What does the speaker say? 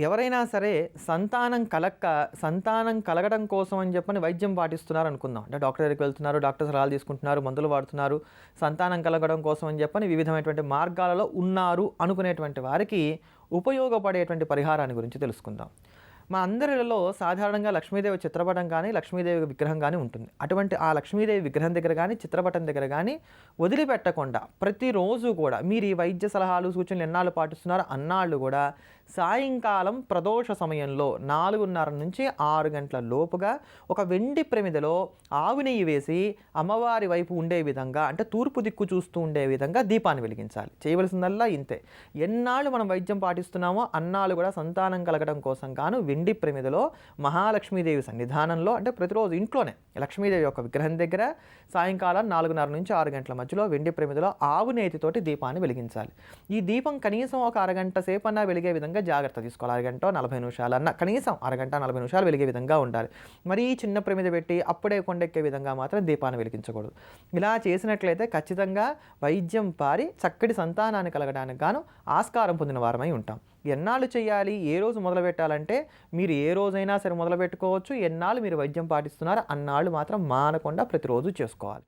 ఎవరైనా సరే సంతానం కలగడం కోసం అని చెప్పని వైద్యం పాటిస్తున్నారు అనుకుందాం. అంటే డాక్టర్ దగ్గరికి వెళ్తున్నారు, డాక్టర్ సలహాలు తీసుకుంటున్నారు, మందులు వాడుతున్నారు. సంతానం కలగడం కోసం అని చెప్పని వివిధమైనటువంటి మార్గాలలో ఉన్నారు అనుకునేటువంటి వారికి ఉపయోగపడేటువంటి పరిహారాన్ని గురించి తెలుసుకుందాం. మా అందరిలో సాధారణంగా లక్ష్మీదేవి చిత్రపటం కానీ, లక్ష్మీదేవి విగ్రహం కానీ ఉంటుంది. అటువంటి ఆ లక్ష్మీదేవి విగ్రహం దగ్గర కానీ, చిత్రపటం దగ్గర కానీ వదిలిపెట్టకుండా ప్రతిరోజు కూడా మీరు ఈ వైద్య సలహాలు, సూచనలు ఎన్నాళ్ళు పాటిస్తున్నారో అన్నాళ్ళు కూడా సాయంకాలం ప్రదోష సమయంలో 4:30 నుంచి 6 గంటల లోపుగా ఒక వెండి ప్రమిదలో ఆవు నెయ్యి వేసి అమ్మవారి వైపు ఉండే విధంగా, అంటే తూర్పు దిక్కు చూస్తూ ఉండే విధంగా దీపాన్ని వెలిగించాలి. చేయవలసిందల్లా ఇంతే. ఎన్నాళ్ళు మనం వైద్యం పాటిస్తున్నామో అన్నాళ్ళు కూడా సంతానం కలగడం కోసం గాను వెండి ప్రమిదలో మహాలక్ష్మీదేవి సన్నిధానంలో, అంటే ప్రతిరోజు ఇంట్లోనే లక్ష్మీదేవి యొక్క విగ్రహం దగ్గర సాయంకాలం 4:30 నుంచి 6 గంటల మధ్యలో వెండి ప్రమిదలో ఆవు నేతితోటి దీపాన్ని వెలిగించాలి. ఈ దీపం కనీసం ఒక అరగంట సేపన్నా వెలిగే విధంగా జాగ్రత్త తీసుకోవాలి. అరగంట 40 నిమిషాలన్నా, కనీసం అరగంట 40 నిమిషాలు వెలిగే విధంగా ఉండాలి. మరీ చిన్న ప్రమిద పెట్టి అప్పుడే కొండెక్కే విధంగా మాత్రం దీపాన్ని వెలిగించకూడదు. ఇలా చేసినట్లయితే ఖచ్చితంగా వైద్యం పారి చక్కటి సంతానాన్ని కలగడానికి గాను ఆస్కారం పొందిన వారమై ఉంటాం. ఎన్నాళ్ళు చేయాలి, ఏ రోజు మొదలు పెట్టాలంటే మీరు ఏ రోజైనా సరే మొదలు పెట్టుకోవచ్చు. ఎన్నాళ్ళు మీరు వైద్యం పాటిస్తున్నారో అన్నాళ్ళు మాత్రం మానకుండా ప్రతిరోజు చేసుకోవాలి.